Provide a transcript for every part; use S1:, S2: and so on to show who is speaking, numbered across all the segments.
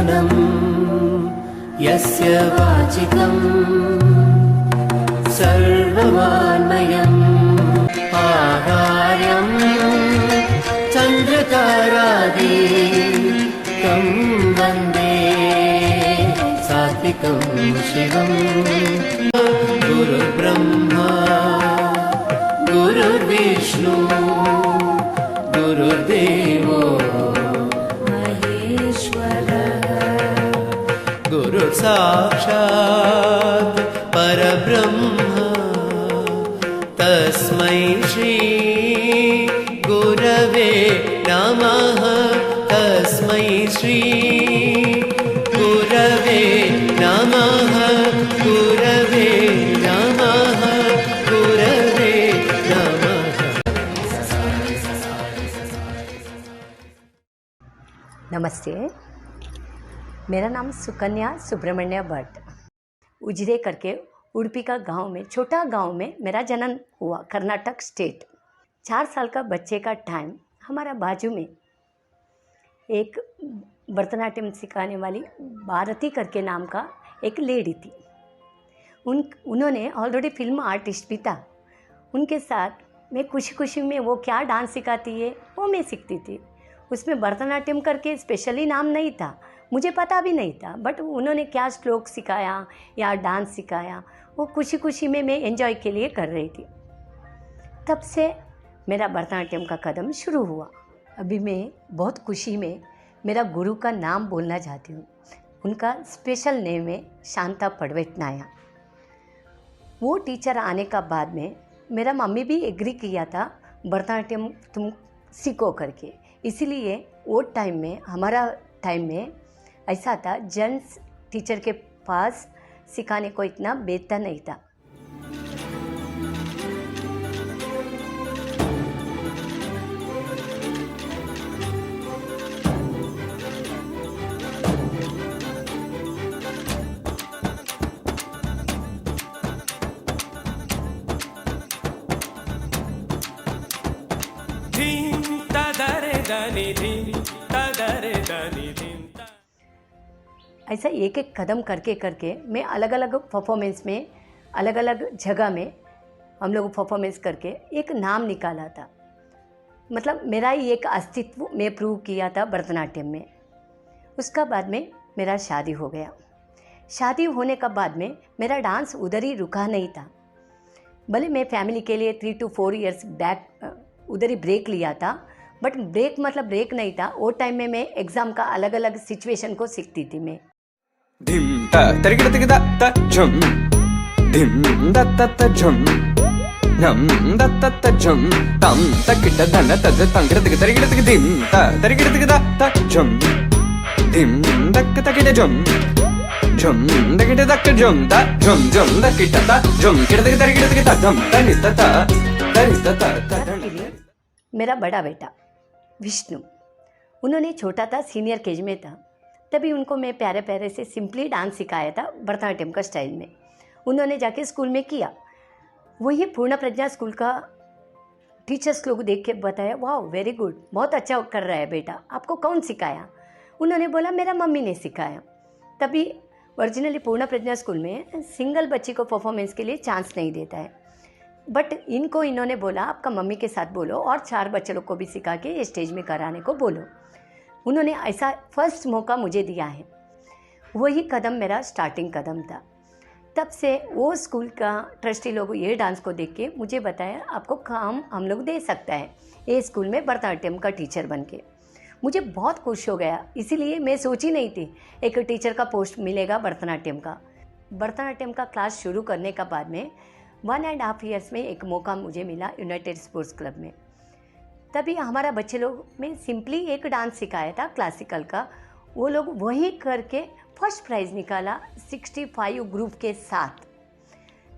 S1: ज्ञानं यस्य वाचिकं सर्ववाङ्मयम् आहार्यं चन्द्रतारादिकं वन्दे सात्विकं शिवम्। गुरुर्ब्रह्मा गुरुर्विष्णु गुरुर्देवो गुरु साक्षात् परब्रह्म तस्मै श्री गुरवे नमः। तस्मै श्री गुरवे नमः। गुरवे नमः। गुरवे नमः।
S2: नमस्ते, मेरा नाम सुकन्या सुब्रमण्य भट्ट। उजिरे करके उडुपी का गांव में, छोटा गांव में मेरा जन्म हुआ, कर्नाटक स्टेट। 4 साल का बच्चे का टाइम हमारा बाजू में एक भरतनाट्यम सिखाने वाली भारती करके नाम का एक लेडी थी। उन्होंने ऑलरेडी फिल्म आर्टिस्ट भी था। उनके साथ मैं खुशी खुशी में वो क्या डांस सिखाती है वो मैं सीखती थी। उसमें भरतनाट्यम करके स्पेशली नाम नहीं था, मुझे पता भी नहीं था, बट उन्होंने क्या श्लोक सिखाया या डांस सिखाया वो खुशी खुशी में मैं एंजॉय के लिए कर रही थी। तब से मेरा भरतनाट्यम का कदम शुरू हुआ। अभी मैं बहुत खुशी में मेरा गुरु का नाम बोलना चाहती हूँ। उनका स्पेशल नेम है शांता पडवेटनाया। वो टीचर आने का बाद में मेरा मम्मी भी एग्री किया था भरतनाट्यम तुम सीखो करके। इसीलिए वो टाइम में, हमारा टाइम में ऐसा था, जेंट्स टीचर के पास सिखाने को इतना बेहतर नहीं था। ऐसा एक एक कदम करके करके मैं अलग अलग परफॉर्मेंस में, अलग अलग जगह में हम लोग परफॉर्मेंस करके एक नाम निकाला था। मतलब मेरा ही एक अस्तित्व मैं प्रूव किया था भरतनाट्यम में। उसका बाद में मेरा शादी हो गया। शादी होने का बाद में मेरा डांस उधर ही रुका नहीं था। भले मैं फैमिली के लिए 3 to 4 years बैक उधर ही ब्रेक लिया था, बट ब्रेक मतलब ब्रेक नहीं था। वो टाइम में मैं एग्ज़ाम का अलग अलग सिचुएशन को सीखती थी मैं।
S3: धिम ता तरिगिड़ तिगिदा ता झुम धिम दा ता ता झुम नम दा ता ता झुम तम तकिट धन तद तंगिड़ तिग तरिगिड़ तिग धिम ता तरिगिड़ तिगिदा ता झुम धिम दक तकिट झुम झुम दकिट दक झुम ता झुम झुम दकिट ता झुम किट तिग तरिगिड़ तिग ता धम तनि ता तरि ता ता।
S2: मेरा बड़ा बेटा विष्णु, उन्होंने छोटा था, सीनियर केज में था, तभी उनको मैं प्यारे प्यारे से सिंपली डांस सिखाया था भरतनाट्यम का स्टाइल में। उन्होंने जाके स्कूल में किया। वही पूर्ण प्रज्ञा स्कूल का टीचर्स लोग देख के बताया, वाह वेरी गुड, बहुत अच्छा कर रहा है बेटा, आपको कौन सिखाया? उन्होंने बोला मेरा मम्मी ने सिखाया। तभी ओरिजिनली पूर्ण प्रज्ञा स्कूल में सिंगल बच्ची को परफॉर्मेंस के लिए चांस नहीं देता है, बट इन्होंने बोला आपका मम्मी के साथ बोलो और 4 बच्चे लोग को भी सिखा के स्टेज में कराने को बोलो। उन्होंने ऐसा फर्स्ट मौका मुझे दिया है। वही कदम मेरा स्टार्टिंग कदम था। तब से वो स्कूल का ट्रस्टी लोग ये डांस को देख के मुझे बताया आपको काम हम लोग दे सकता है ये स्कूल में भरतनाट्यम का टीचर बन के। मुझे बहुत खुश हो गया, इसीलिए मैं सोची नहीं थी एक टीचर का पोस्ट मिलेगा भरतनाट्यम का। भरतनाट्यम का क्लास शुरू करने का बाद में 1.5 years में एक मौका मुझे मिला यूनाइटेड स्पोर्ट्स क्लब में। तभी हमारा बच्चे लोग में सिंपली एक डांस सिखाया था क्लासिकल का। वो लोग वही करके फर्स्ट प्राइज़ निकाला 65 ग्रुप के साथ।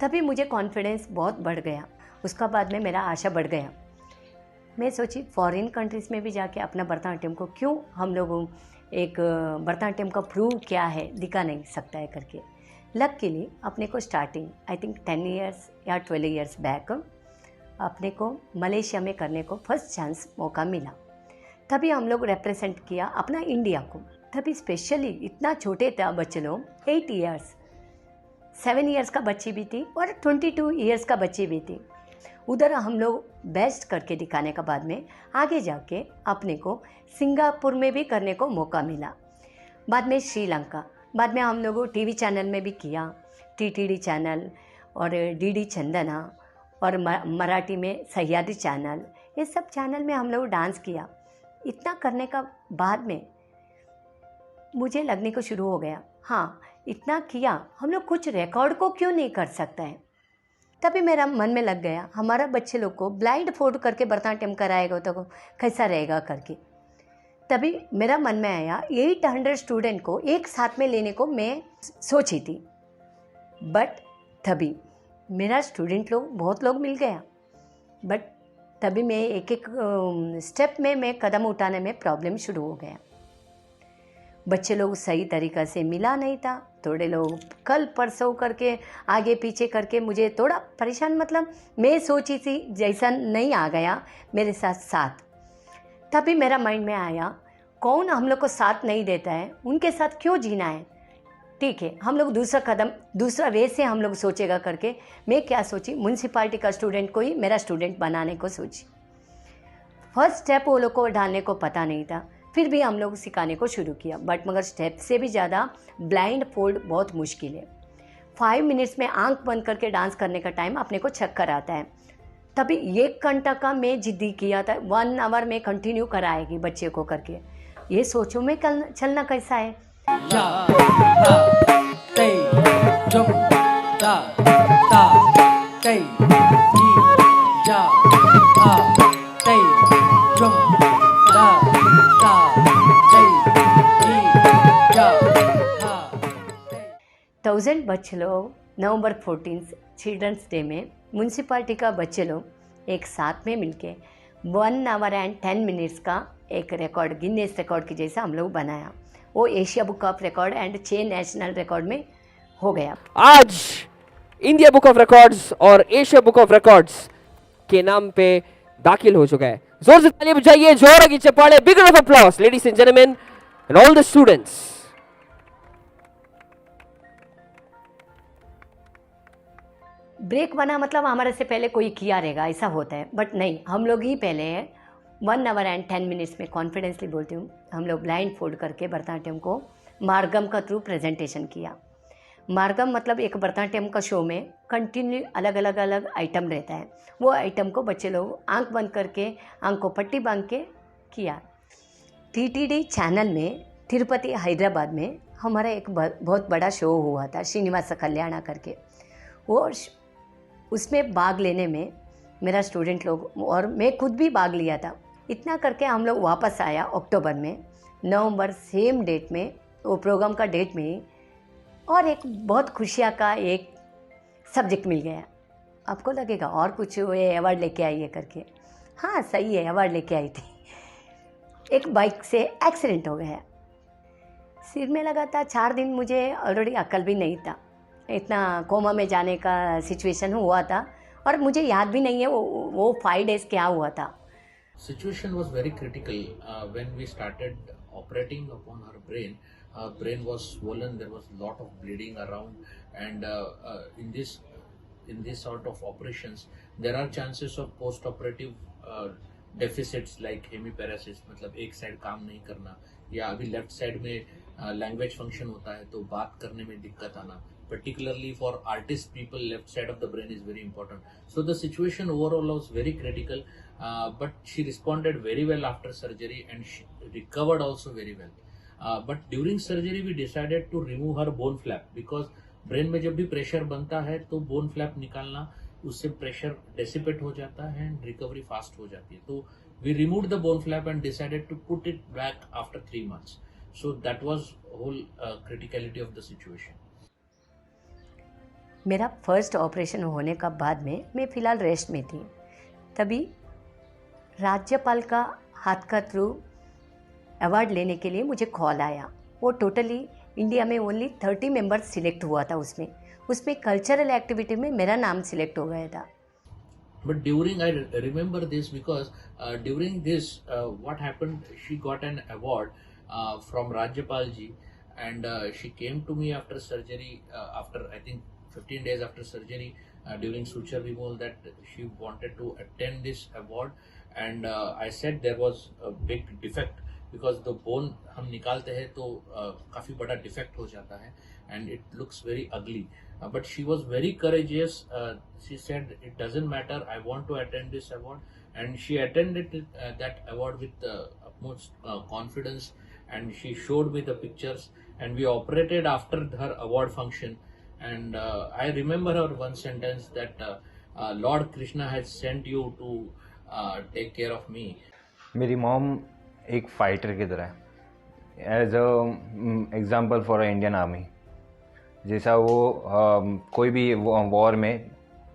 S2: तभी मुझे कॉन्फिडेंस बहुत बढ़ गया। उसका बाद में मेरा आशा बढ़ गया। मैं सोची फॉरेन कंट्रीज़ में भी जाके अपना भरतनाट्यम को क्यों हम लोग एक भरतनाट्यम का प्रूव क्या है दिखा नहीं सकता है करके। लकीली अपने को स्टार्टिंग आई थिंक 10 years या 12 years बैक अपने को मलेशिया में करने को फर्स्ट चांस मौका मिला। तभी हम लोग रिप्रेजेंट किया अपना इंडिया को। तभी स्पेशली इतना छोटे था बच्चे लोग, 8 ईयर्स, 7 ईयर्स का बच्ची भी थी और 22 ईयर्स का बच्ची भी थी। उधर हम लोग बेस्ट करके दिखाने का बाद में आगे जाके अपने को सिंगापुर में भी करने को मौका मिला, बाद में श्रीलंका, बाद में हम लोगों टीवी चैनल में भी किया, टीटीडी चैनल और डीडी चंदना और मराठी में सह्याद्री चैनल, ये सब चैनल में हम लोग डांस किया। इतना करने का बाद में मुझे लगने को शुरू हो गया, हाँ इतना किया, हम लोग कुछ रिकॉर्ड को क्यों नहीं कर सकते हैं। तभी मेरा मन में लग गया, हमारा बच्चे लोग को ब्लाइंड फोल्ड करके भरतनाट्यम कराएगा तो कैसा रहेगा करके। तभी मेरा मन में आया 800 स्टूडेंट को एक साथ में लेने को मैं सोची थी, बट तभी मेरा स्टूडेंट लोग बहुत लोग मिल गया, बट तभी मैं एक एक स्टेप में मैं कदम उठाने में प्रॉब्लम शुरू हो गया। बच्चे लोग सही तरीक़ा से मिला नहीं था, थोड़े लोग कल परसों करके आगे पीछे करके मुझे थोड़ा परेशान, मतलब मैं सोची थी जैसा नहीं आ गया मेरे साथ। तभी मेरा माइंड में आया, कौन हम लोग को साथ नहीं देता है, उनके साथ क्यों जीना है। ठीक है, हम लोग दूसरा कदम दूसरा वे से हम लोग सोचेगा करके मैं क्या सोची, म्यूनसिपाल्टी का स्टूडेंट को ही मेरा स्टूडेंट बनाने को सोची। फर्स्ट स्टेप वो लोग को डालने को पता नहीं था, फिर भी हम लोग सिखाने को शुरू किया, बट मगर स्टेप से भी ज़्यादा ब्लाइंड फोल्ड बहुत मुश्किल है। 5 मिनट्स में आंख बंद करके डांस करने का टाइम अपने को चक्कर आता है। तभी 1 घंटा का मैं जिद्दी किया था, 1 आवर में कंटिन्यू कराएगी बच्चे को करके। ये सोचो मैं कल चलना कैसा है। थाउजेंड बच्चे लोग नवंबर 14 चिल्ड्रंस डे में म्यूनसिपाल्टी का बच्चे लोग एक साथ में मिलके 1 आवर एंड 10 मिनट्स का एक रिकॉर्ड गिनीज रिकॉर्ड की जैसा हम लोग बनाया। वो Asia book of record and 6 national record में हो गया।
S4: आज इंडिया बुक ऑफ रिकॉर्ड्स और एशिया बुक ऑफ रिकॉर्ड्स के नाम पे दाखिल हो चुका है। जोर से तालियां बजाइए, जोर की चप्पाड़े, big round of applause ladies and gentleman and all the students.
S2: Break बना मतलब हमारे से पहले कोई किया रहेगा ऐसा होता है, बट नहीं, हम लोग ही पहले 1 आवर एंड 10 मिनट्स में कॉन्फिडेंसली बोलती हूँ, हम लोग ब्लाइंड फोल्ड करके भरतनाट्यम को मार्गम का थ्रू प्रेजेंटेशन किया। मार्गम मतलब एक भरतनाट्यम का शो में कंटिन्यू अलग अलग आइटम रहता है, वो आइटम को बच्चे लोग आंख बंद करके आंख को पट्टी बांध के किया। टीटीडी चैनल में तिरुपति हैदराबाद में हमारा एक बहुत बड़ा शो हुआ था, श्रीनिवास कल्याणा करके। वो उसमें भाग लेने में मेरा स्टूडेंट लोग और मैं खुद भी भाग लिया था। इतना करके हम लोग वापस आया अक्टूबर में, नवंबर सेम डेट में, वो प्रोग्राम का डेट में ही, और एक बहुत खुशियाँ का एक सब्जेक्ट मिल गया। आपको लगेगा और कुछ ये अवार्ड लेके आई है करके, हाँ सही है, अवार्ड लेके आई थी। एक बाइक से एक्सीडेंट हो गया, सिर में लगा था 4 दिन, मुझे ऑलरेडी अकल भी नहीं था, इतना कोमा में जाने का सिचुएशन हुआ था और मुझे याद भी नहीं है वो 5 डेज क्या हुआ था।
S5: Situation was very critical when we started operating upon her brain. Her brain was swollen. There was a lot of bleeding around, and in this sort of operations, there are chances of post-operative deficits like hemiparesis, मतलब एक side काम नहीं करना, या अभी left side में language function होता है तो बात करने में दिक्कत आना। Particularly for artist people, left side of the brain is very important. So the situation overall was very critical, but she responded very well after surgery and she recovered also very well. But during surgery we decided to remove her bone flap, because brain में जब भी pressure बनता है तो bone flap निकालना, उससे pressure dissipate हो जाता है and recovery fast हो जाती है। तो we removed the bone flap and decided to put it back after 3 months. So that was whole criticality of the situation.
S2: मेरा फर्स्ट ऑपरेशन होने का बाद में मैं फ़िलहाल रेस्ट में थी, तभी राज्यपाल का हाथ का थ्रू अवार्ड लेने के लिए मुझे कॉल आया। वो टोटली इंडिया में ओनली 30 मेंबर्स सिलेक्ट हुआ था, उसमें कल्चरल एक्टिविटी में मेरा नाम सिलेक्ट हो गया था।
S5: But during, I remember this because during this, what happened, she got an award from Rajyapal ji, and she came to me after surgery, after I think 15 days after surgery, during suture removal, that she wanted to attend this award, and I said there was a big defect because the bone हम निकालते हैं तो काफी बड़ा defect हो जाता है and it looks very ugly. But she was very courageous. She said it doesn't matter. I want to attend this award, and she attended that award with utmost confidence. And she showed me the pictures, and we operated after her award function. And I remember her one sentence that Lord Krishna has sent you to take care of me.
S6: मेरी mom एक fighter की तरह है, as a example for Indian army. जैसा वो कोई भी war में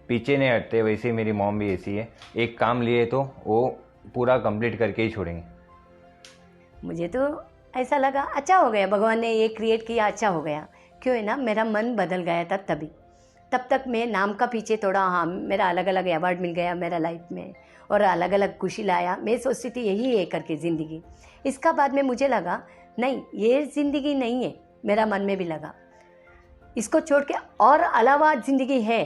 S6: पीछे नहीं हटते, वैसे ही मेरी मॉम भी ऐसी है। एक काम लिए तो वो पूरा कंप्लीट करके ही छोड़ेंगे।
S2: मुझे तो ऐसा लगा अच्छा हो गया, भगवान ने ये क्रिएट किया, अच्छा हो गया। क्यों है ना, मेरा मन बदल गया था तभी। तब तक मैं नाम का पीछे थोड़ा, हाँ मेरा अलग अलग अवार्ड मिल गया मेरा लाइफ में और अलग अलग खुशी लाया, मैं सोचती थी यही है करके ज़िंदगी। इसका बाद में मुझे लगा नहीं, ये ज़िंदगी नहीं है। मेरा मन में भी लगा इसको छोड़ के और अलावा ज़िंदगी है।